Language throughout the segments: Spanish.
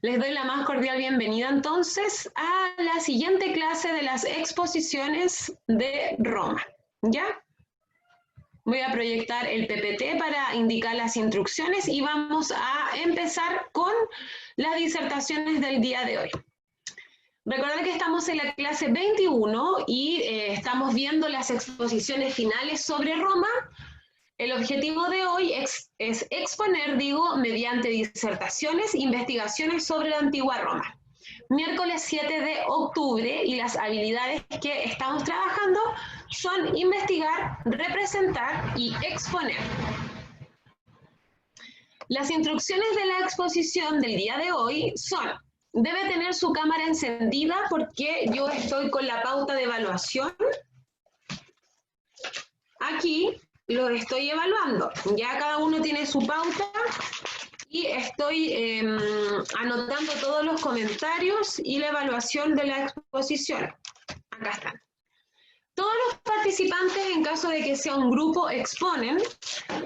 Les doy la más cordial bienvenida entonces a la siguiente clase de las exposiciones de Roma. ¿Ya? Voy a proyectar el PPT para indicar las instrucciones y vamos a empezar con las disertaciones del día de hoy. Recordad que estamos en la clase 21 y estamos viendo las exposiciones finales sobre Roma. El objetivo de hoy es exponer, mediante disertaciones, investigaciones sobre la antigua Roma. Miércoles 7 de octubre y las habilidades que estamos trabajando son investigar, representar y exponer. Las instrucciones de la exposición del día de hoy son: debe tener su cámara encendida porque yo estoy con la pauta de evaluación. Aquí lo estoy evaluando. Ya cada uno tiene su pauta y estoy anotando todos los comentarios y la evaluación de la exposición. Acá están. Todos los participantes, en caso de que sea un grupo, exponen,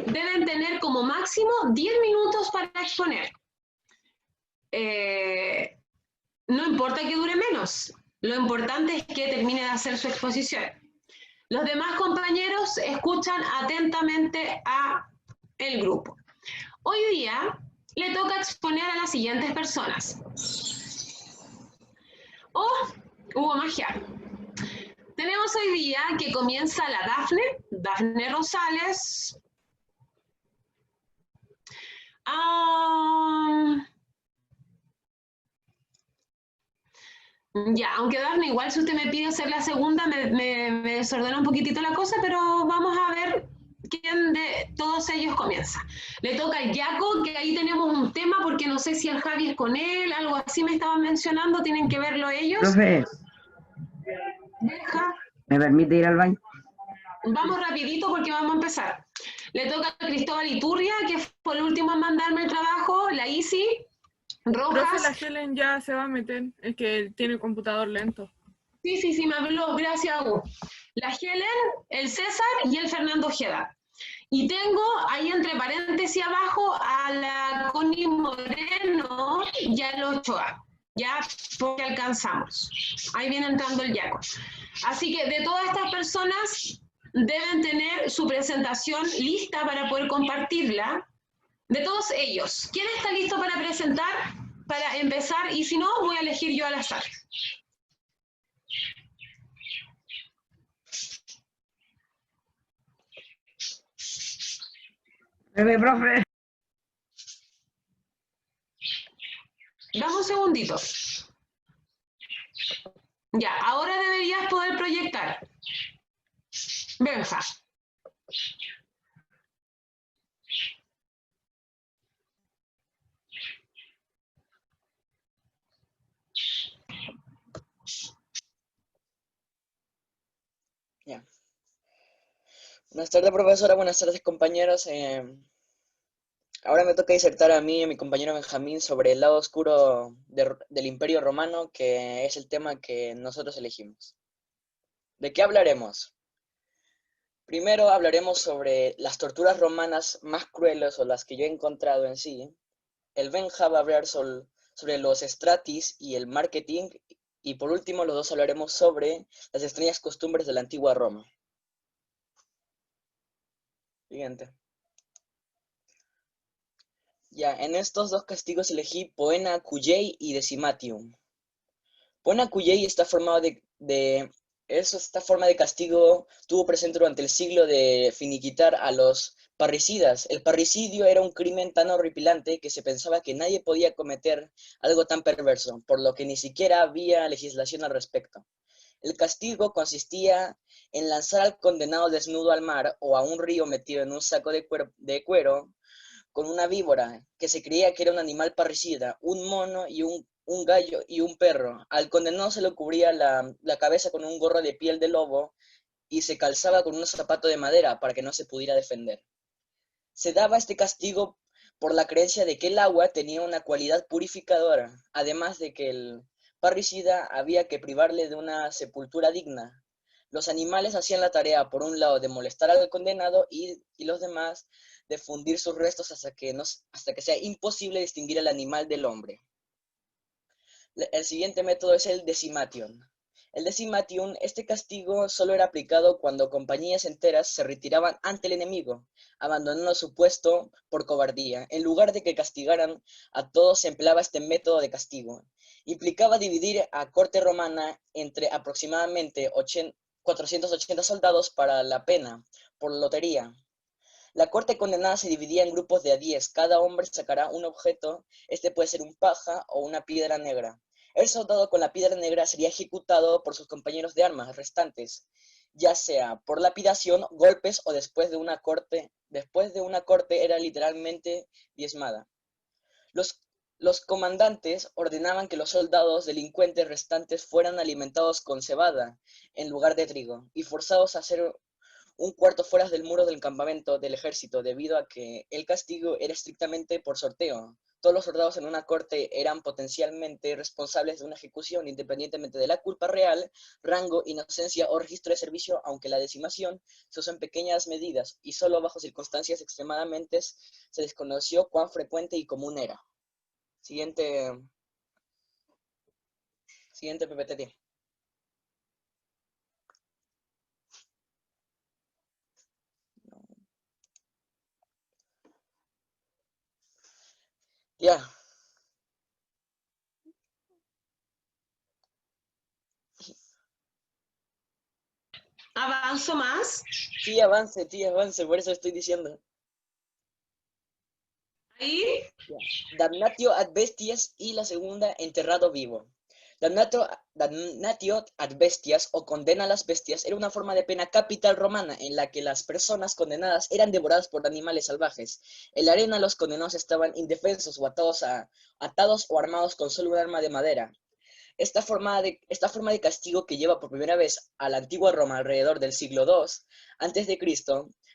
deben tener como máximo 10 minutos para exponer. No importa que dure menos, lo importante es que termine de hacer su exposición. Los demás compañeros escuchan atentamente a el grupo. Hoy día le toca exponer a las siguientes personas. Oh, hubo magia. Tenemos hoy día que comienza la Dafne Rosales. Ya, aunque Dafne, igual si usted me pide hacer la segunda, me desordena un poquitito la cosa, pero vamos a ver quién de todos ellos comienza. Le toca al Jaco, que ahí tenemos un tema, porque no sé si el Javi es con él, algo así me estaban mencionando, tienen que verlo ellos. Profe, Deja. ¿me permite ir al baño? Vamos rapidito porque vamos a empezar. Le toca a Cristóbal Iturria, que fue el último en mandarme el trabajo, la Isi, Rojas. Profe, la Helen ya se va a meter, es que tiene el computador lento. Sí, me habló, gracias, Hugo. La Helen, el César y el Fernando Ojeda. Y tengo ahí entre paréntesis abajo a la Connie Moreno y al Ochoa. Ya porque alcanzamos. Ahí viene entrando el Yaco. Así que de todas estas personas deben tener su presentación lista para poder compartirla. De todos ellos, ¿quién está listo para presentar? Para empezar, y si no, voy a elegir yo al azar. Profe. Dame un segundito. Ya, ahora deberías poder proyectar. Benja. Ya. Buenas tardes, profesora. Buenas tardes, compañeros. Ahora me toca disertar a mí y a mi compañero Benjamín sobre el lado oscuro del Imperio Romano, que es el tema que nosotros elegimos. ¿De qué hablaremos? Primero hablaremos sobre las torturas romanas más crueles o las que yo he encontrado en sí. El Benja va a hablar sobre los stratis y el marketing. Y por último, los dos hablaremos sobre las extrañas costumbres de la antigua Roma. Siguiente. Ya, en estos dos castigos elegí Poena Cuyei y Decimatium. Poena Cuyei está formado esta forma de castigo tuvo presente durante el siglo de finiquitar a los parricidas. El parricidio era un crimen tan horripilante que se pensaba que nadie podía cometer algo tan perverso, por lo que ni siquiera había legislación al respecto. El castigo consistía en lanzar al condenado desnudo al mar o a un río metido en un saco de cuero con una víbora, que se creía que era un animal parricida, un mono y un gallo y un perro. Al condenado se le cubría la cabeza con un gorro de piel de lobo y se calzaba con un zapato de madera para que no se pudiera defender. Se daba este castigo por la creencia de que el agua tenía una cualidad purificadora, además de que el parricida había que privarle de una sepultura digna. Los animales hacían la tarea, por un lado, de molestar al condenado y los demás de fundir sus restos hasta que sea imposible distinguir al animal del hombre. El siguiente método es el decimation. El decimation, este castigo solo era aplicado cuando compañías enteras se retiraban ante el enemigo, abandonando su puesto por cobardía. En lugar de que castigaran a todos, se empleaba este método de castigo. Implicaba dividir a corte romana entre aproximadamente 480 soldados para la pena, por lotería. La corte condenada se dividía en grupos de a 10. Cada hombre sacará un objeto, este puede ser un paja o una piedra negra. El soldado con la piedra negra sería ejecutado por sus compañeros de armas restantes, ya sea por lapidación, golpes o después de una corte. Después de una corte era literalmente diezmada. Los comandantes ordenaban que los soldados delincuentes restantes fueran alimentados con cebada en lugar de trigo y forzados a hacer un cuarto fuera del muro del campamento del ejército, debido a que el castigo era estrictamente por sorteo. Todos los soldados en una corte eran potencialmente responsables de una ejecución, independientemente de la culpa real, rango, inocencia o registro de servicio, aunque la decimación se usó en pequeñas medidas y solo bajo circunstancias extremadamente se desconoció cuán frecuente y común era. Siguiente PPT. Ya. ¿Avanzo más? Sí, avance, por eso estoy diciendo. Ahí. Damnatio ad bestias y la segunda, enterrado vivo. Damnatio ad bestias o condena a las bestias era una forma de pena capital romana en la que las personas condenadas eran devoradas por animales salvajes. En la arena los condenados estaban indefensos o atados o armados con solo un arma de madera. Esta forma de castigo, que lleva por primera vez a la antigua Roma alrededor del siglo II a.C.,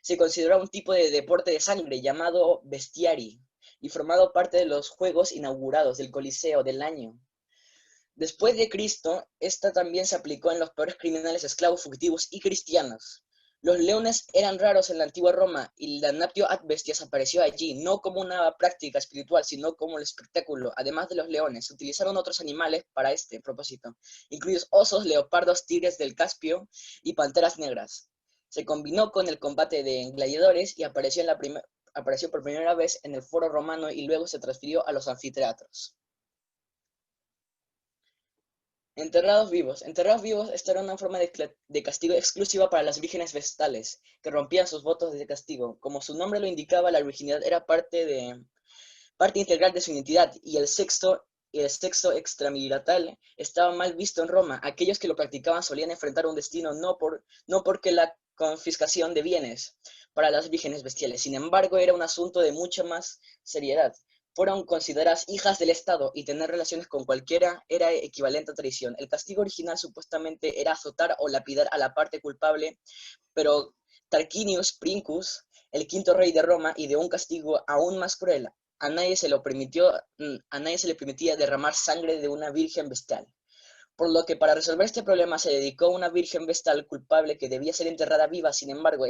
se consideraba un tipo de deporte de sangre llamado bestiari y formado parte de los juegos inaugurados del Coliseo del año. Después de Cristo, esta también se aplicó en los peores criminales esclavos fugitivos y cristianos. Los leones eran raros en la antigua Roma y la damnatio ad bestias apareció allí, no como una práctica espiritual, sino como el espectáculo. Además de los leones, se utilizaron otros animales para este propósito, incluidos osos, leopardos, tigres del Caspio y panteras negras. Se combinó con el combate de gladiadores y apareció por primera vez en el foro romano y luego se transfirió a los anfiteatros. Enterrados vivos. Enterrados vivos, esta era una forma de castigo exclusiva para las vírgenes vestales, que rompían sus votos de castigo. Como su nombre lo indicaba, la virginidad era parte integral de su identidad, y el sexo extramarital estaba mal visto en Roma. Aquellos que lo practicaban solían enfrentar un destino no porque la confiscación de bienes para las vírgenes bestiales. Sin embargo, era un asunto de mucha más seriedad. Fueron consideradas hijas del Estado y tener relaciones con cualquiera era equivalente a traición. El castigo original supuestamente era azotar o lapidar a la parte culpable, pero Tarquinius Princus, el quinto rey de Roma, ideó un castigo aún más cruel. A nadie se le permitía derramar sangre de una virgen bestial. Por lo que para resolver este problema se dedicó a una virgen vestal culpable que debía ser enterrada viva. Sin embargo,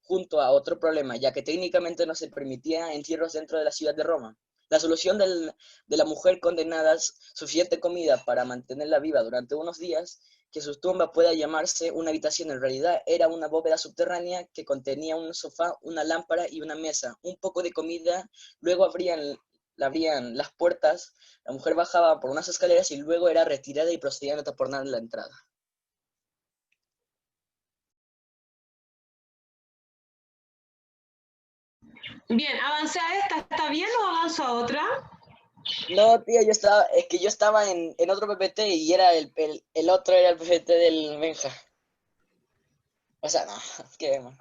junto a otro problema, ya que técnicamente no se permitía entierros dentro de la ciudad de Roma. La solución de la mujer condenada, suficiente comida para mantenerla viva durante unos días, que su tumba pueda llamarse una habitación, en realidad era una bóveda subterránea que contenía un sofá, una lámpara y una mesa, un poco de comida. Luego abrían las puertas, la mujer bajaba por unas escaleras y luego era retirada y procedían a taponar la entrada. Bien, ¿avancé a esta? ¿Está bien o avanzo a otra? No, tía, yo estaba en otro PPT y era el otro era el PPT del Benja. O sea, no, qué demás.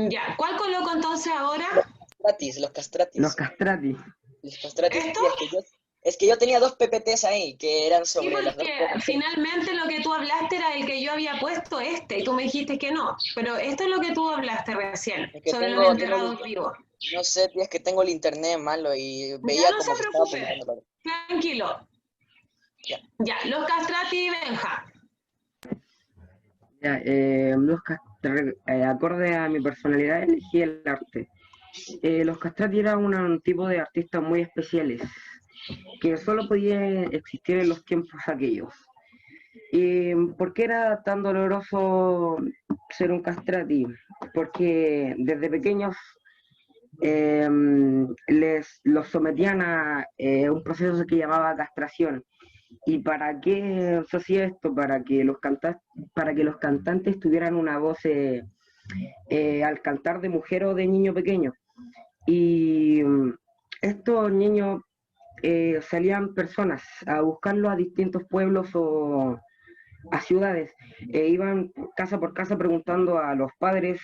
Ya, ¿cuál coloco entonces ahora? Los castratis. Los castrati. Los castratis, ¿Esto? tía, es que yo tenía dos PPTs ahí que eran Sí, sobre las dos porque cosas. finalmente lo que tú hablaste era el que yo había puesto y tú me dijiste que no, pero esto es lo que tú hablaste recién, Es que sobre los enterrados vivos. no sé, tía, es que tengo el internet malo y Ya veía no se cómo se estaba preocupe, publicando. tranquilo. Ya. Ya, los castrati y Benja. Ya, acorde a mi personalidad elegí el arte. Los castrati eran un tipo de artistas muy especiales. que solo podía existir en los tiempos aquellos. ¿Y por qué era tan doloroso ser un castrati? Porque desde pequeños los sometían a un proceso que llamaba castración. ¿Y para qué se hacía esto? Para que los cantantes tuvieran una voz al cantar de mujer o de niño pequeño. Y estos niños salían personas a buscarlo a distintos pueblos o a ciudades, iban casa por casa preguntando a los padres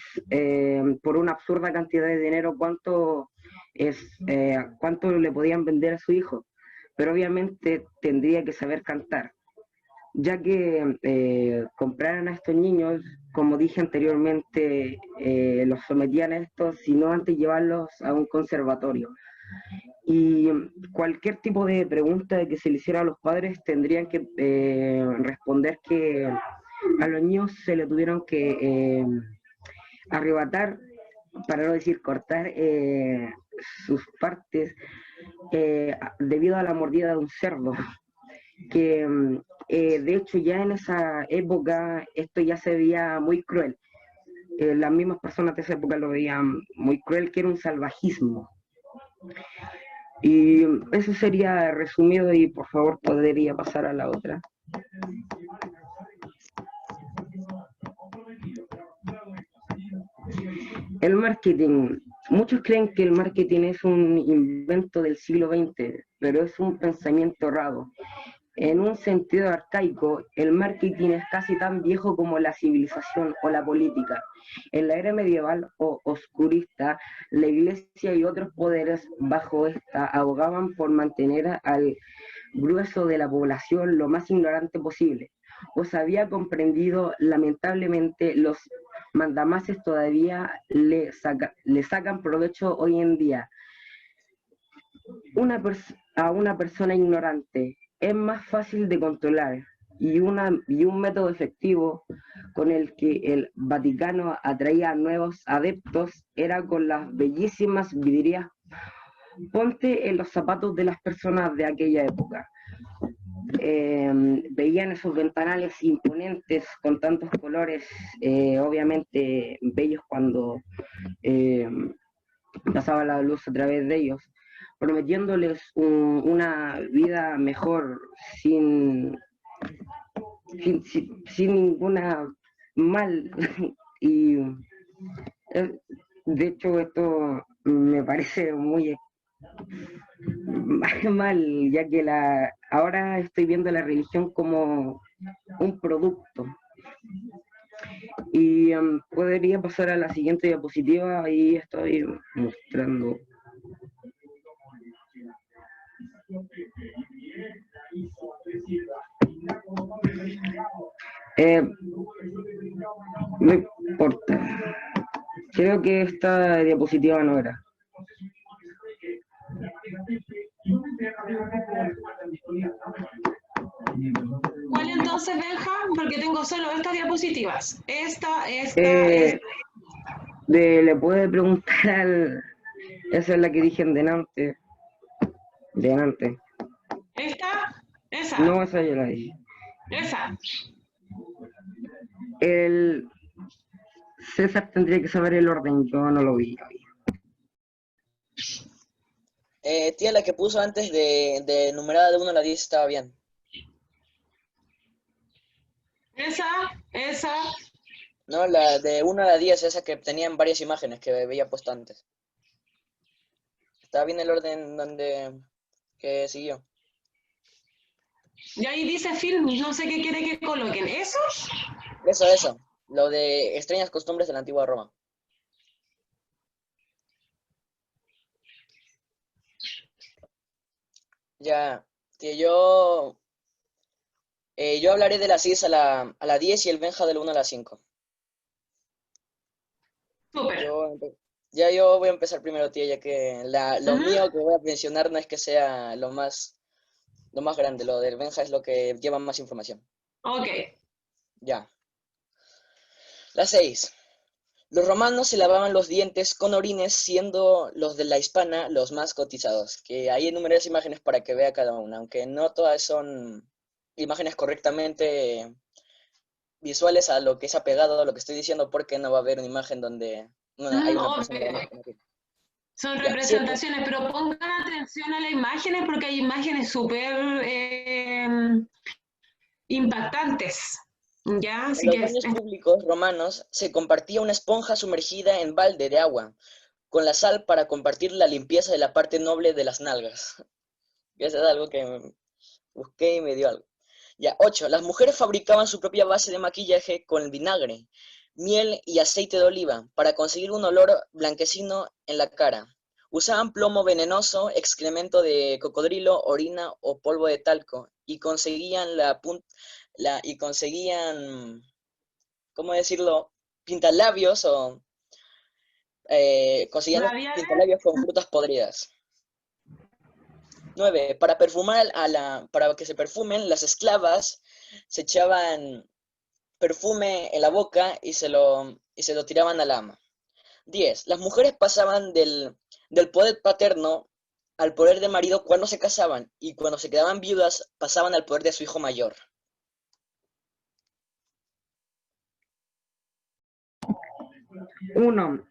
por una absurda cantidad de dinero cuánto le podían vender a su hijo, pero obviamente tendría que saber cantar, ya que compraran a estos niños, como dije anteriormente, los sometían a estos, sino antes llevarlos a un conservatorio. Y cualquier tipo de pregunta que se le hiciera a los padres tendrían que responder que a los niños se le tuvieron que arrebatar, para no decir cortar, sus partes debido a la mordida de un cerdo, que de hecho ya en esa época esto ya se veía muy cruel. Las mismas personas de esa época lo veían muy cruel, que era un salvajismo. Y eso sería resumido y por favor podría pasar a la otra. El marketing. Muchos creen que el marketing es un invento del siglo XX, pero es un pensamiento errado. En un sentido arcaico, el marketing es casi tan viejo como la civilización o la política. En la era medieval o oscurista, la iglesia y otros poderes bajo esta abogaban por mantener al grueso de la población lo más ignorante posible. Pues había comprendido, lamentablemente, los mandamases todavía le sacan provecho hoy en día. A una persona ignorante es más fácil de controlar y un método efectivo con el que el Vaticano atraía a nuevos adeptos era con las bellísimas vidrieras. Ponte en los zapatos de las personas de aquella época. Veían esos ventanales imponentes con tantos colores, obviamente bellos cuando pasaba la luz a través de ellos, prometiéndoles una vida mejor sin ninguna mal. Y de hecho esto me parece muy mal, ya que ahora estoy viendo la religión como un producto. Y podría pasar a la siguiente diapositiva, ahí estoy mostrando. No importa. Creo que esta diapositiva no era. ¿Cuál entonces, Benja? Porque tengo solo estas diapositivas. Esta. Le puede preguntar esa es la que dije en delante. Delante. ¿Esta? Esa. No, esa ya la dije. Esa. El César tendría que saber el orden, yo no lo vi. Tía, la que puso antes de numerada de 1 a la 10 estaba bien. Esa. No, la de 1 a la 10, esa que tenían varias imágenes que veía puesto antes. Estaba bien el orden que siguió. Y ahí dice film, no sé qué quiere que coloquen. ¿Eso? Eso. Lo de extrañas costumbres de la antigua Roma. Ya, que yo hablaré de la 6 a la 10 y el Benja del 1 a la 5. Súper. Yo voy a empezar primero, tía, ya que lo mío que voy a mencionar no es que sea lo más grande, lo del Benja es lo que lleva más información. Ok. Ya. La 6. Los romanos se lavaban los dientes con orines, siendo los de la hispana los más cotizados. Que ahí enumeré las imágenes para que vea cada una, aunque no todas son imágenes correctamente visuales a lo que es apegado a lo que estoy diciendo, porque no va a haber una imagen donde hay una persona Obvio. lavando con orines. Son Ya, 7. representaciones, pero pongan atención a las imágenes porque hay imágenes súper impactantes. ¿Ya? En Así los que baños públicos romanos se compartía una esponja sumergida en balde de agua con la sal para compartir la limpieza de la parte noble de las nalgas. Eso es algo que busqué y me dio algo. Ya, 8. Las mujeres fabricaban su propia base de maquillaje con vinagre, miel y aceite de oliva para conseguir un olor blanquecino en la cara. Usaban plomo venenoso, excremento de cocodrilo, orina o polvo de talco y conseguían ¿cómo decirlo? Pintalabios o conseguían los labiales, pintalabios con frutas podridas. 9. Para para que se perfumen, las esclavas se echaban perfume en la boca y se lo tiraban al ama. 10. Las mujeres pasaban del poder paterno al poder de marido cuando se casaban, y cuando se quedaban viudas pasaban al poder de su hijo mayor. Uno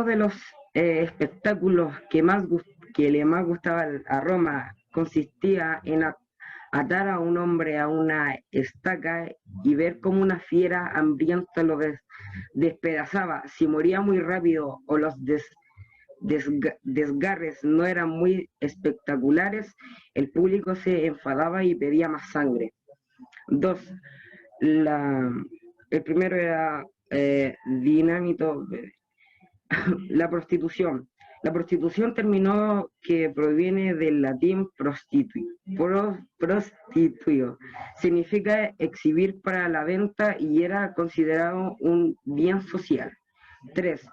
de los espectáculos que le más gustaba a Roma consistía en atar a un hombre a una estaca y ver cómo una fiera hambrienta lo despedazaba. Si moría muy rápido o los desgarres no eran muy espectaculares, el público se enfadaba y pedía más sangre. 2. El primero era dinámito. La prostitución. La prostitución terminó que proviene del latín prostituio. Significa exhibir para la venta y era considerado un bien social. 3.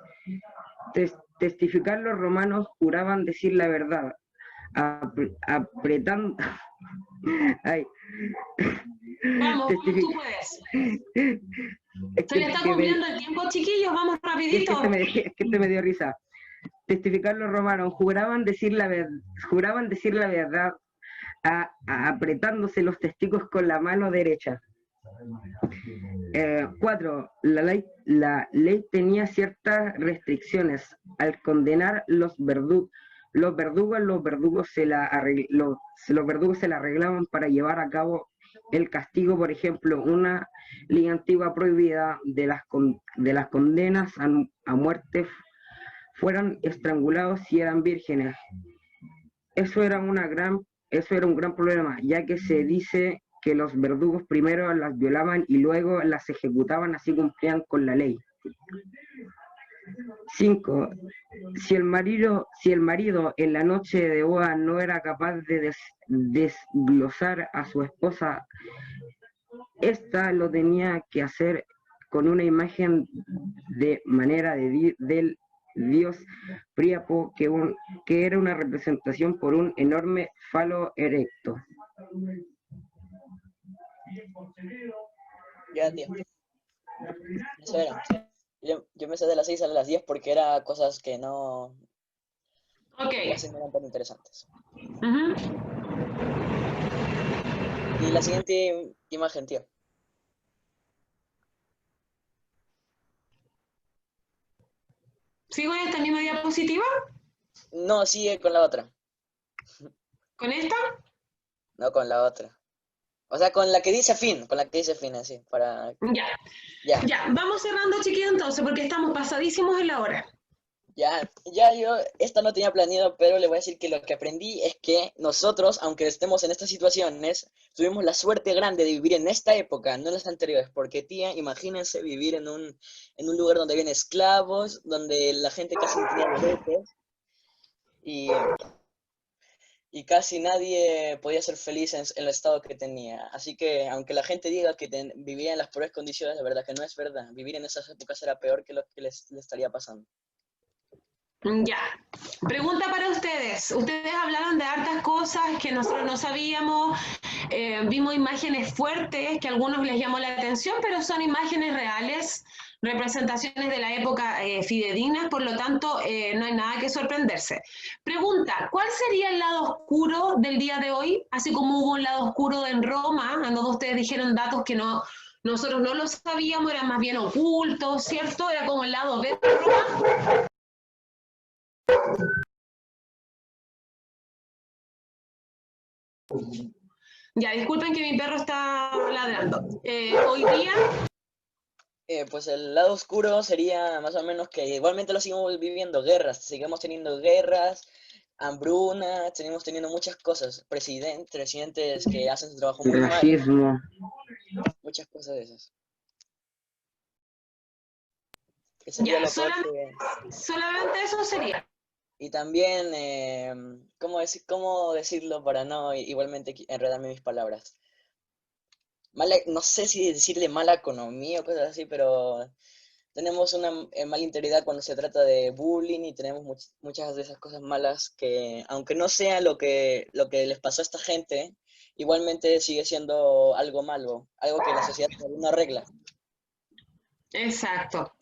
Testificar. Los romanos juraban decir la verdad, apretando... Ay. vamos, tú puedes. Se le está cumpliendo el tiempo, chiquillos, vamos rapidito. Es que este me dio risa. Testificar. Los romanos juraban decir la verdad apretándose los testículos con la mano derecha. 4. La ley tenía ciertas restricciones. Al condenar los verdugos se la arreglaban para llevar a cabo el castigo. Por ejemplo, una ley antigua prohibida de las condenas a muerte fueran estrangulados si eran vírgenes. Eso era un gran problema, ya que se dice que los verdugos primero las violaban y luego las ejecutaban, así cumplían con la ley. 5. Si el marido en la noche de boda no era capaz de desglosar a su esposa, esta lo tenía que hacer con una imagen de manera del dios Príapo, que era una representación por un enorme falo erecto. Ya, tío. Eso era. Yo me sé de las 6 a las 10 porque era cosas que no... Ok. no eran tan interesantes. Uh-huh. Y la siguiente imagen, tío. ¿Sigo en esta misma diapositiva? No, sigue con la otra. ¿Con esta? No, con la otra. O sea, con la que dice fin, así, para... Ya, vamos cerrando, chiquillos, entonces, porque estamos pasadísimos en la hora. Ya, yo esta no tenía planeado, pero le voy a decir que lo que aprendí es que nosotros, aunque estemos en estas situaciones, tuvimos la suerte grande de vivir en esta época, no en las anteriores, porque, tía, imagínense vivir en un lugar donde había esclavos, donde la gente casi no tenía derechos, y casi nadie podía ser feliz en el estado que tenía. Así que, aunque la gente diga que vivía en las peores condiciones, de verdad que no es verdad. Vivir en esas épocas era peor que lo que les estaría pasando. Ya. Pregunta para ustedes. Ustedes hablaron de hartas cosas que nosotros no sabíamos. Vimos imágenes fuertes que a algunos les llamó la atención, pero son imágenes reales representaciones de la época fidedignas, por lo tanto, no hay nada que sorprenderse. Pregunta, ¿cuál sería el lado oscuro del día de hoy? Así como hubo un lado oscuro en Roma, a donde ustedes dijeron datos que nosotros no los sabíamos, eran más bien ocultos, ¿cierto? Era como el lado B de Roma. Ya, disculpen que mi perro está ladrando. Hoy día... Pues el lado oscuro sería más o menos que igualmente lo seguimos viviendo, guerras, seguimos teniendo guerras, hambruna, seguimos teniendo muchas cosas, presidentes que hacen su trabajo muy mal, Racismo. muchas cosas de esas. Que sería Ya, lo peor que... solamente eso sería. Y también, ¿cómo decirlo para no igualmente enredarme mis palabras? No sé si decirle mala economía o cosas así, pero tenemos una mala integridad cuando se trata de bullying y tenemos muchas de esas cosas malas que, aunque no sea lo que les pasó a esta gente, igualmente sigue siendo algo malo, algo que la sociedad no arregla. Exacto.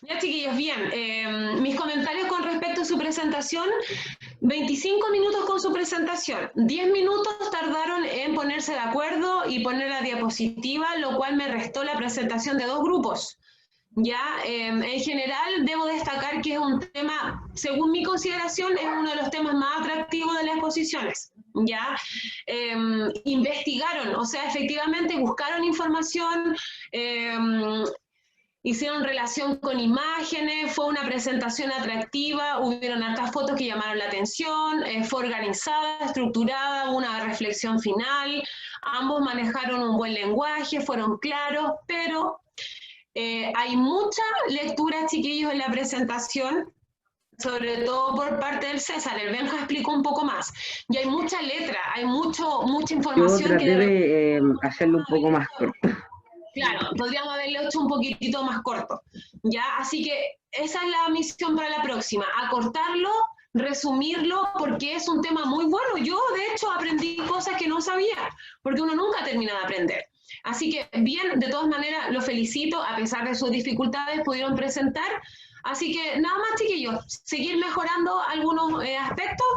Ya, chiquillos, bien. Mis comentarios con respecto a su presentación: 25 minutos con su presentación, 10 minutos tardaron en ponerse de acuerdo y poner la diapositiva, lo cual me restó la presentación de 2 grupos. Ya, en general debo destacar que es un tema, según mi consideración, es uno de los temas más atractivos de las exposiciones. Ya, investigaron, o sea, efectivamente buscaron información, hicieron relación con imágenes, fue una presentación atractiva, hubieron hartas fotos que llamaron la atención, fue organizada, estructurada, una reflexión final, ambos manejaron un buen lenguaje, fueron claros, pero hay mucha lectura, chiquillos, en la presentación, sobre todo por parte del César. El Benja explicó un poco más. Y hay mucha letra, hay mucha Yo información traté de hacerlo un poco más corto. Claro, podríamos haberlo hecho un poquitito más corto, ¿ya? Así que esa es la misión para la próxima, acortarlo, resumirlo, porque es un tema muy bueno. Yo, de hecho, aprendí cosas que no sabía, porque uno nunca termina de aprender. Así que, bien, de todas maneras, los felicito, a pesar de sus dificultades, pudieron presentar. Así que, nada más, chiquillos, seguir mejorando algunos aspectos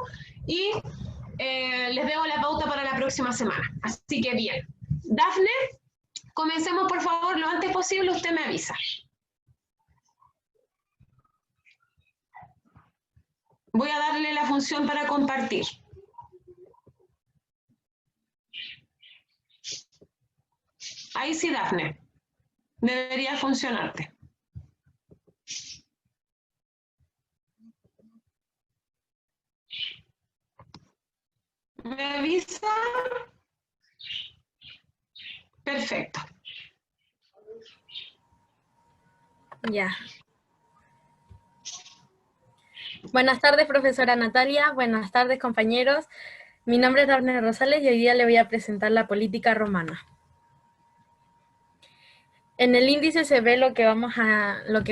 y les debo la pauta para la próxima semana. Así que, bien. Dafne, comencemos, por favor, lo antes posible, usted me avisa. Voy a darle la función para compartir. Ahí sí, Dafne. Debería funcionarte. ¿Me avisa? Perfecto. Ya. Buenas tardes, profesora Natalia. Buenas tardes, compañeros. Mi nombre es Dafne Rosales y hoy día le voy a presentar la política romana. En el índice se ve lo que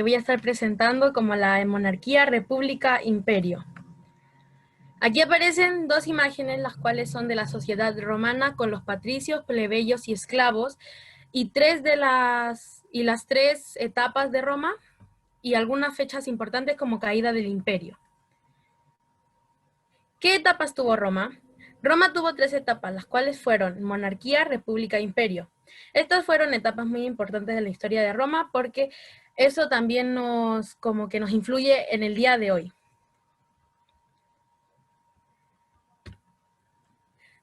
voy a estar presentando como la monarquía, república, imperio. Aquí aparecen 2 imágenes, las cuales son de la sociedad romana con los patricios, plebeyos y esclavos, y las 3 etapas de Roma y algunas fechas importantes como caída del imperio. ¿Qué etapas tuvo Roma? Roma tuvo 3 etapas, las cuales fueron monarquía, república e imperio. Estas fueron etapas muy importantes de la historia de Roma porque eso también nos influye en el día de hoy.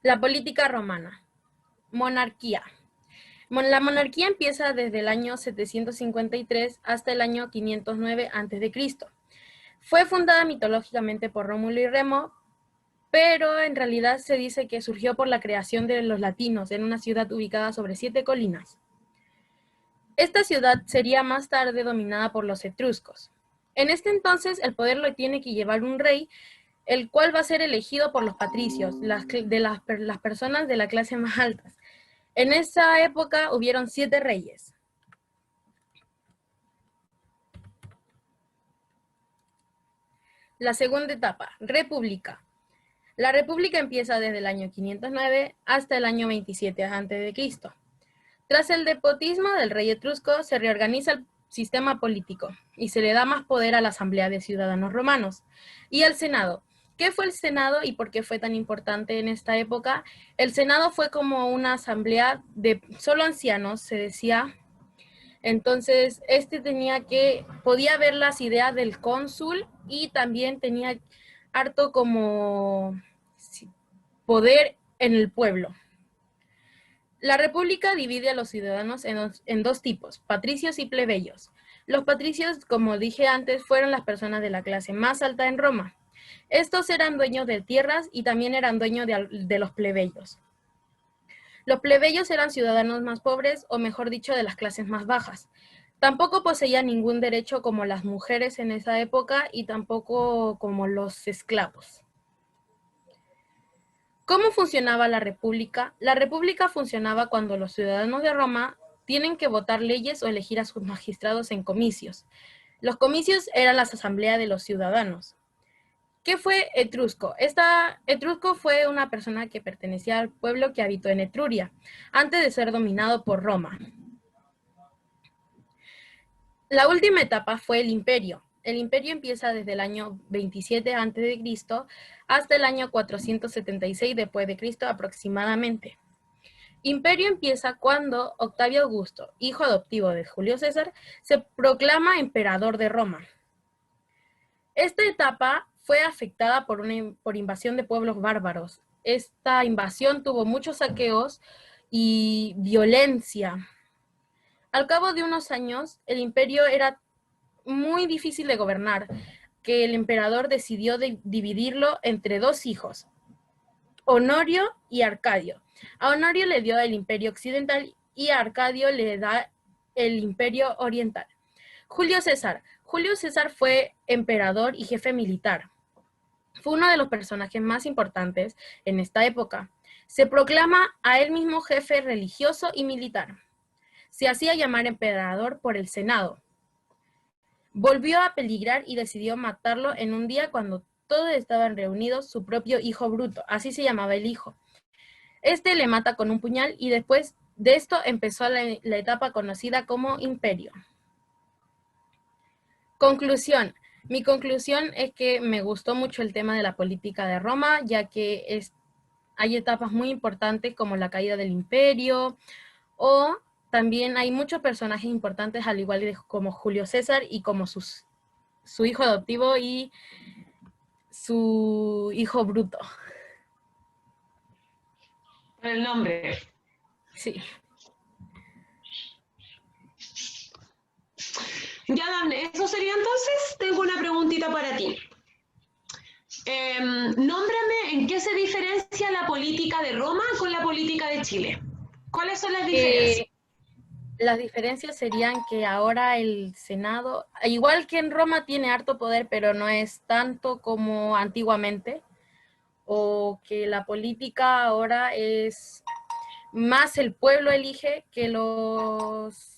La política romana. Monarquía. La monarquía empieza desde el año 753 hasta el año 509 a.C. Fue fundada mitológicamente por Rómulo y Remo, pero en realidad se dice que surgió por la creación de los latinos en una ciudad ubicada sobre 7 colinas. Esta ciudad sería más tarde dominada por los etruscos. En este entonces el poder lo tiene que llevar un rey, el cual va a ser elegido por los patricios, las personas de la clase más altas. En esa época hubieron 7 reyes. La segunda etapa, república. La república empieza desde el año 509 hasta el año 27 a.C. Tras el despotismo del rey etrusco, se reorganiza sistema político y se le da más poder a la Asamblea de Ciudadanos Romanos y al Senado. ¿Qué fue el Senado y por qué fue tan importante en esta época? El Senado fue como una asamblea de solo ancianos, se decía. Entonces, podía ver las ideas del cónsul y también tenía harto como poder en el pueblo. La república divide a los ciudadanos en dos tipos, patricios y plebeyos. Los patricios, como dije antes, fueron las personas de la clase más alta en Roma. Estos eran dueños de tierras y también eran dueños de los plebeyos. Los plebeyos eran ciudadanos más pobres, o mejor dicho, de las clases más bajas. Tampoco poseían ningún derecho como las mujeres en esa época y tampoco como los esclavos. ¿Cómo funcionaba la república? La república funcionaba cuando los ciudadanos de Roma tienen que votar leyes o elegir a sus magistrados en comicios. Los comicios eran las asambleas de los ciudadanos. ¿Qué fue Etrusco? Etrusco fue una persona que pertenecía al pueblo que habitó en Etruria, antes de ser dominado por Roma. La última etapa fue el imperio. El imperio empieza desde el año 27 a.C. hasta el año 476 después de Cristo aproximadamente. Imperio empieza cuando Octavio Augusto, hijo adoptivo de Julio César, se proclama emperador de Roma. Esta etapa fue afectada por invasión de pueblos bárbaros. Esta invasión tuvo muchos saqueos y violencia. Al cabo de unos años, el imperio era muy difícil de gobernar, que el emperador decidió dividirlo entre dos hijos, Honorio y Arcadio. A Honorio le dio el imperio occidental y a Arcadio le da el imperio oriental. Julio César. Julio César fue emperador y jefe militar. Fue uno de los personajes más importantes en esta época. Se proclama a él mismo jefe religioso y militar. Se hacía llamar emperador por el Senado. Volvió a peligrar y decidió matarlo en un día cuando todos estaban reunidos, su propio hijo Bruto, así se llamaba el hijo. Este le mata con un puñal y después de esto empezó la etapa conocida como imperio. Conclusión. Mi conclusión es que me gustó mucho el tema de la política de Roma, ya que hay etapas muy importantes como la caída del imperio, o también hay muchos personajes importantes, al igual como Julio César y como su hijo adoptivo y su hijo Bruto. Por el nombre. Sí. Ya, Dafne, eso sería entonces. Tengo una preguntita para ti. Nómbrame en qué se diferencia la política de Roma con la política de Chile. ¿Cuáles son las diferencias? Las diferencias serían que ahora el Senado, igual que en Roma, tiene harto poder, pero no es tanto como antiguamente, o que la política ahora es más el pueblo elige que los...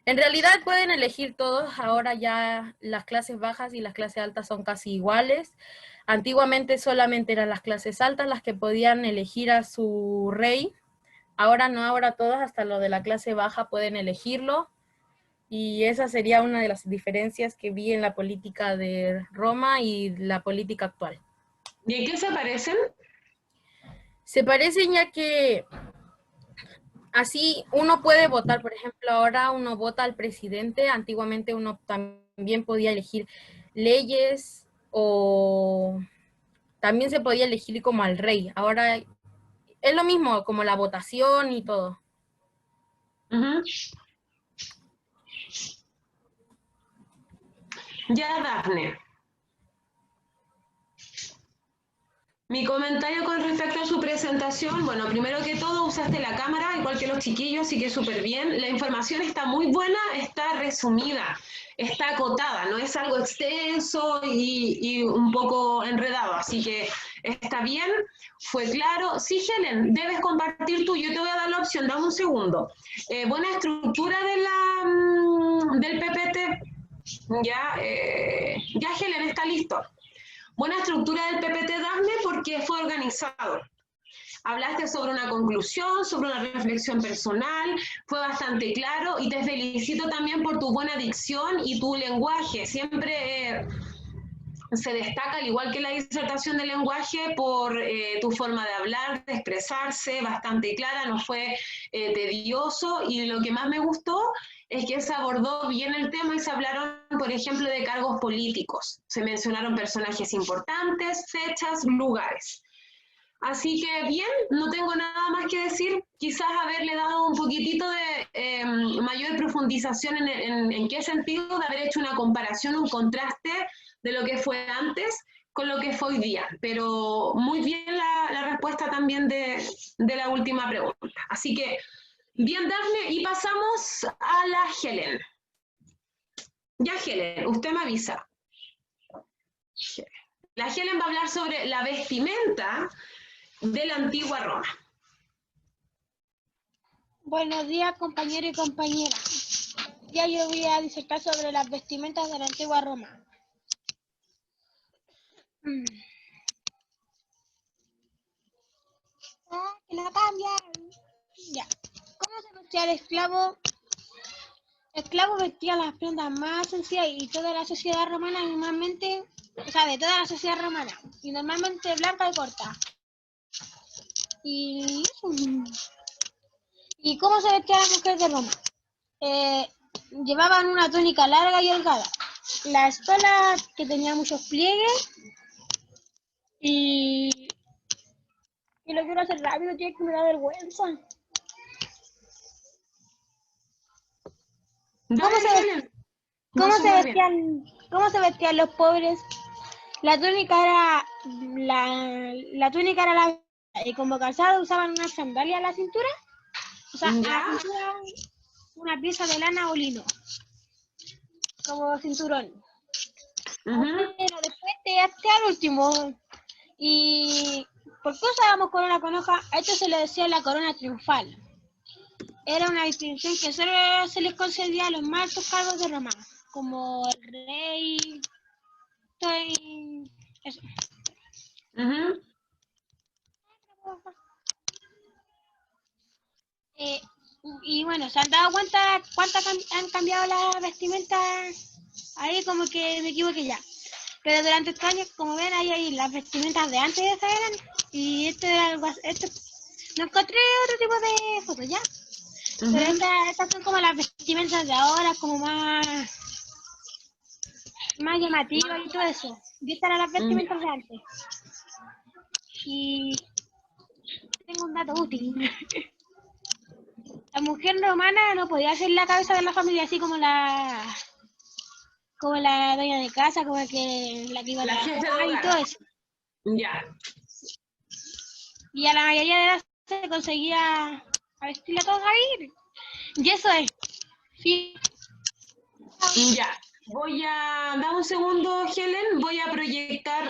En realidad pueden elegir todos, ahora ya las clases bajas y las clases altas son casi iguales. Antiguamente solamente eran las clases altas las que podían elegir a su rey. Ahora no, ahora todos, hasta lo de la clase baja, pueden elegirlo. Y esa sería una de las diferencias que vi en la política de Roma y la política actual. ¿Y en qué se parecen? Se parecen ya que así uno puede votar, por ejemplo, ahora uno vota al presidente, antiguamente uno también podía elegir leyes o también se podía elegir como al rey. Ahora es lo mismo, como la votación y todo. Uh-huh. Ya, Dafne. Mi comentario con respecto a su presentación, bueno, primero que todo usaste la cámara, igual que los chiquillos, así que súper bien. La información está muy buena, está resumida, está acotada, no es algo extenso y un poco enredado, así que está bien, fue claro. Sí, Helen, debes compartir tú, yo te voy a dar la opción, dame un segundo. Buena estructura del PPT, ya Helen, está listo. Buena estructura del PPT, Dafne, porque fue organizado. Hablaste sobre una conclusión, sobre una reflexión personal, fue bastante claro y te felicito también por tu buena dicción y tu lenguaje. Siempre se destaca, al igual que la disertación de lenguaje, por tu forma de hablar, de expresarse, bastante clara, no fue tedioso, y lo que más me gustó es que se abordó bien el tema y se hablaron, por ejemplo, de cargos políticos. Se mencionaron personajes importantes, fechas, lugares. Así que bien, no tengo nada más que decir, quizás haberle dado un poquitito de mayor profundización en qué sentido, de haber hecho una comparación, un contraste de lo que fue antes con lo que fue hoy día, pero muy bien la respuesta también de la última pregunta. Así que, bien, Dafne, y pasamos a la Helen. Ya, Helen, usted me avisa. La Helen va a hablar sobre la vestimenta de la antigua Roma. Buenos días, compañeros y compañeras. Ya yo voy a disertar sobre las vestimentas de la antigua Roma. Que la cambian. Ya. ¿Cómo se vestía el esclavo? El esclavo vestía las prendas más sencillas y toda la sociedad romana normalmente, o sea, de toda la sociedad romana, y normalmente blanca y corta. ¿Y cómo se vestía la mujer de Roma? Llevaban una túnica larga y holgada, la estola que tenía muchos pliegues, y lo quiero hacer rápido, tío, que me da vergüenza. ¿Cómo se vestían los pobres? La túnica era y como calzado usaban una sandalia a la cintura, o sea, a la cintura una pieza de lana o lino, como cinturón. Bueno, después hasta el último. ¿Y por qué usábamos corona con hoja? A esto se le decía la corona triunfal. Era una distinción que solo se les concedía a los más altos cargos de Roma, como el rey, eso. Y bueno, ¿se han dado cuenta cuántas han cambiado las vestimentas? Ahí como que me equivoqué ya. Pero durante estos años, como ven, ahí las vestimentas de antes de esa eran, y esto no encontré otro tipo de fotos, ¿ya? Pero estas son como las vestimentas de ahora, como más llamativas y todo eso. Y estas eran las vestimentas de antes. Y tengo un dato útil. La mujer romana no podía ser la cabeza de la familia, así como la dueña de casa, como la que iba a trabajar y todo eso. Ya. Y a la mayoría de edad se conseguía a vestirla todos ahí. Y eso es. Sí. Ya. Dame un segundo, Helen, voy a proyectar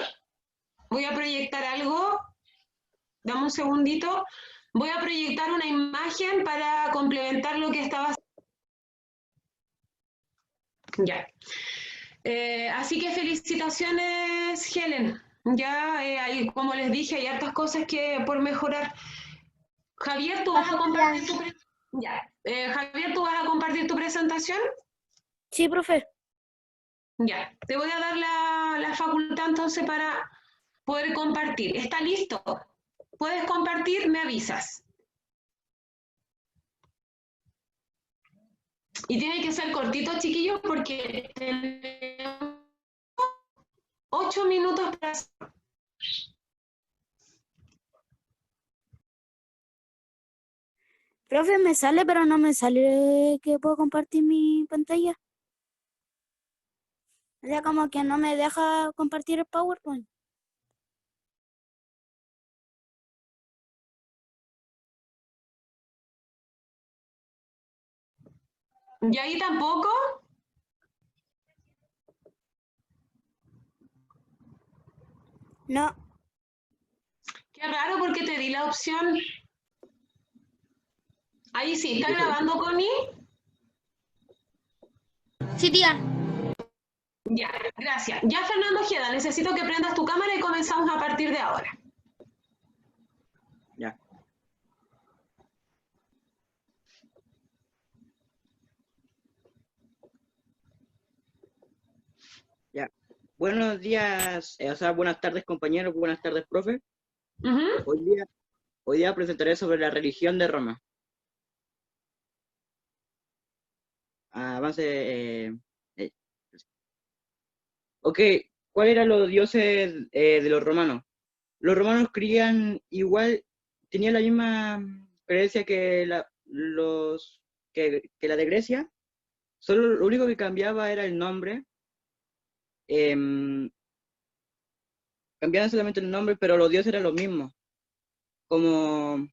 algo. Dame un segundito. Voy a proyectar una imagen para complementar lo que estabas. Ya. Así que felicitaciones, Helen. Ya, como les dije, hay hartas cosas que por mejorar. Javier, ¿tú vas a compartir Javier, ¿tú vas a compartir tu presentación? Sí, profe. Ya, te voy a dar la facultad entonces para poder compartir. ¿Está listo? ¿Puedes compartir? Me avisas. Y tiene que ser cortito, chiquillos, porque tenemos 8 minutos para... Profe, me sale, pero no me sale que puedo compartir mi pantalla. O sea, como que no me deja compartir el PowerPoint. ¿Y ahí tampoco? No. Qué raro porque te di la opción. Ahí sí, ¿está grabando, Connie? Sí, tía. Ya, gracias. Ya, Fernando Ojeda, necesito que prendas tu cámara y comenzamos a partir de ahora. Ya. Buenos días, buenas tardes compañeros, buenas tardes profe. Ujú. Hoy día presentaré sobre la religión de Roma. Avance. Ok, ¿cuáles eran los dioses de los romanos? Los romanos creían igual, tenían la misma creencia que que la de Grecia, solo lo único que cambiaba era el nombre. Cambiaban solamente el nombre, pero los dioses eran los mismos, como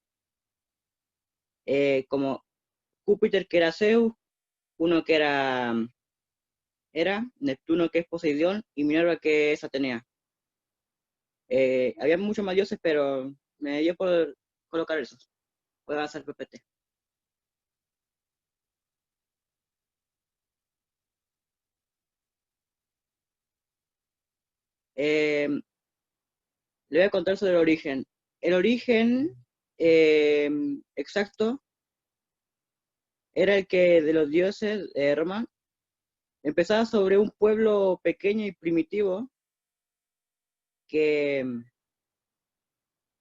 Júpiter, que era Zeus, uno que era Neptuno, que es Poseidón, y Minerva, que es Atenea. Había muchos más dioses, pero me dio por colocar esos. Voy a avanzar PPT. Le voy a contar sobre el origen. El origen exacto era el que de los dioses de Roma empezaba sobre un pueblo pequeño y primitivo que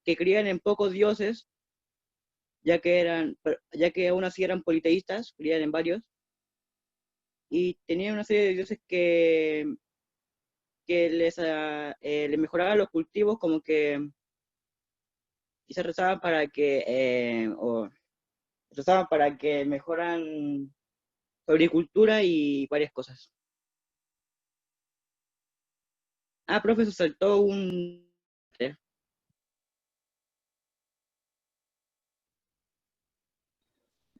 creían en pocos dioses, ya que aún así eran politeístas, creían en varios, y tenían una serie de dioses que les mejoraban los cultivos, como que quizás rezaban para que mejoran su agricultura y varias cosas. Profe, se saltó un...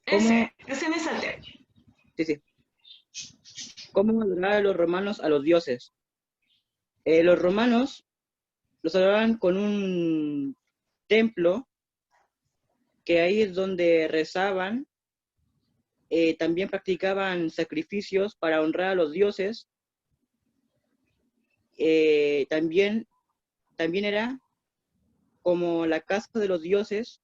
Ese me salté. Sí. ¿Cómo adoraban los romanos a los dioses? Los romanos los adoraban con un templo, que ahí es donde rezaban. También practicaban sacrificios para honrar a los dioses. También era como la casa de los dioses,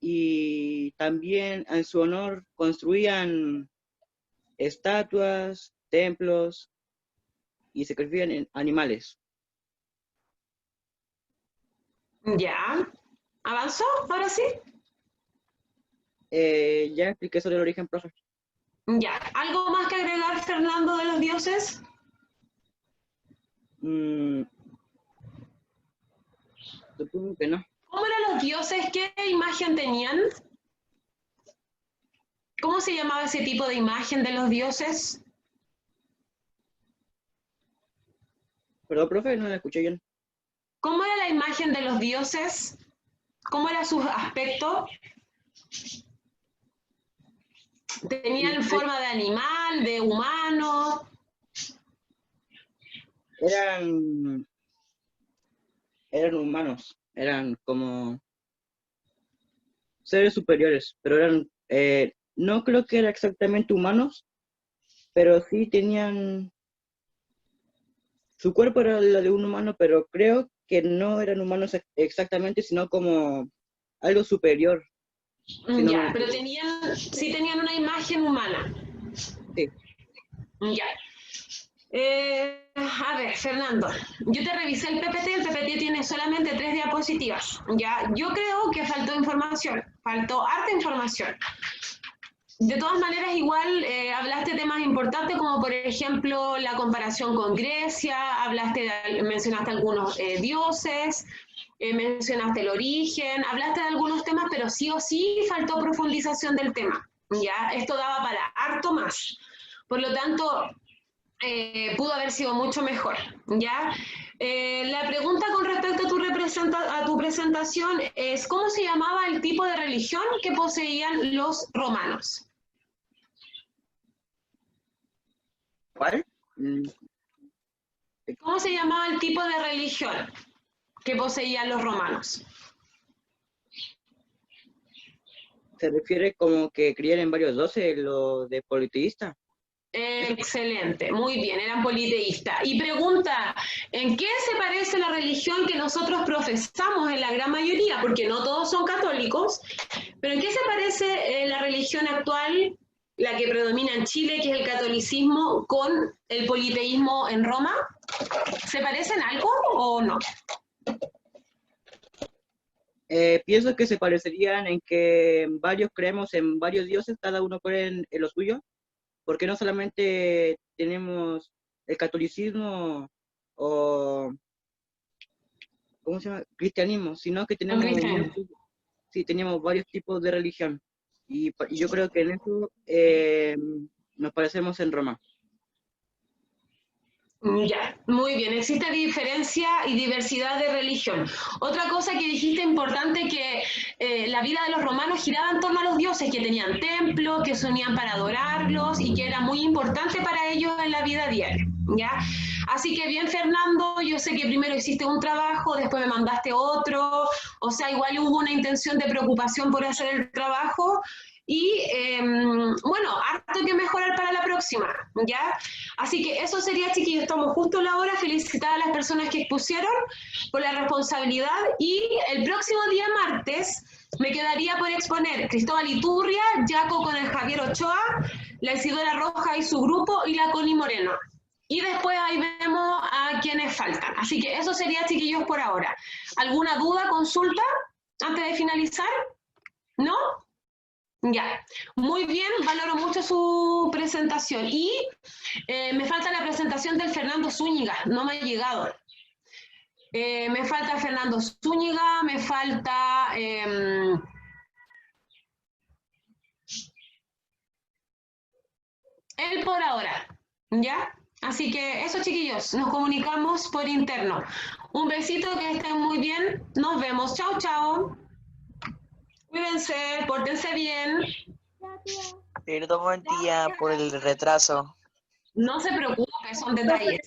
y también en su honor construían estatuas, templos y sacrificaban animales. Ya. ¿Avanzó? ¿Ahora sí? Ya expliqué sobre el origen, profe. Ya. ¿Algo más que agregar, Fernando, de los dioses? Supongo que no. ¿Cómo eran los dioses? ¿Qué imagen tenían? ¿Cómo se llamaba ese tipo de imagen de los dioses? Perdón, profe, no la escuché bien. ¿Cómo era la imagen de los dioses? ¿Cómo era su aspecto? ¿Tenían forma de animal, de humano? Eran humanos, eran como seres superiores, pero eran, no creo que eran exactamente humanos, pero sí tenían, su cuerpo era la de un humano, pero creo que no eran humanos exactamente, sino como algo superior. Ya, pero sí tenían una imagen humana. Sí. Ya. A ver, Fernando, yo te revisé el PPT tiene solamente 3 diapositivas. Ya, yo creo que faltó harta información. De todas maneras, igual hablaste de temas importantes como por ejemplo la comparación con Grecia, mencionaste algunos dioses, mencionaste el origen, hablaste de algunos temas, pero sí o sí faltó profundización del tema. Ya, esto daba para harto más. Por lo tanto, pudo haber sido mucho mejor, ¿ya? La pregunta con respecto a tu presentación es, ¿cómo se llamaba el tipo de religión que poseían los romanos? ¿Cuál? ¿Cómo se llamaba el tipo de religión que poseían los romanos? Se refiere como que creían en varios dioses, lo de politeísta. Excelente, muy bien, eran politeístas. Y pregunta, ¿en qué se parece la religión que nosotros profesamos en la gran mayoría? Porque no todos son católicos, pero ¿en qué se parece la religión actual, la que predomina en Chile, que es el catolicismo, con el politeísmo en Roma? ¿Se parecen algo o no? Pienso que se parecerían en que varios creemos en varios dioses, cada uno cree en lo suyo, porque no solamente tenemos el catolicismo o, ¿cómo se llama?, cristianismo, sino que tenemos, sí, teníamos varios tipos de religión. Y yo creo que en eso nos parecemos en Roma. Ya, muy bien. Existe diferencia y diversidad de religión. Otra cosa que dijiste importante, que la vida de los romanos giraba en torno a los dioses, que tenían templos, que se unían para adorarlos y que era muy importante para ellos en la vida diaria, ¿ya? Así que bien, Fernando, yo sé que primero hiciste un trabajo, después me mandaste otro, o sea, igual hubo una intención de preocupación por hacer el trabajo. Y bueno, harto que mejorar para la próxima, ¿ya? Así que eso sería, chiquillos, estamos justo a la hora. Felicitar a las personas que expusieron por la responsabilidad. Y el próximo día martes me quedaría por exponer Cristóbal Iturria, Jaco con el Javier Ochoa, la Isidora Roja y su grupo, y la Connie Moreno. Y después ahí vemos a quienes faltan. Así que eso sería, chiquillos, por ahora. ¿Alguna duda, consulta antes de finalizar? ¿No? Ya, muy bien, valoro mucho su presentación. Y me falta la presentación del Fernando Zúñiga, no me ha llegado. Me falta Fernando Zúñiga, me falta... él por ahora, ¿ya? Así que eso, chiquillos, nos comunicamos por interno. Un besito, que estén muy bien, nos vemos, chao, chao. Cuídense, pórtense bien. Perdón, tía, por el retraso. No se preocupe, son detalles.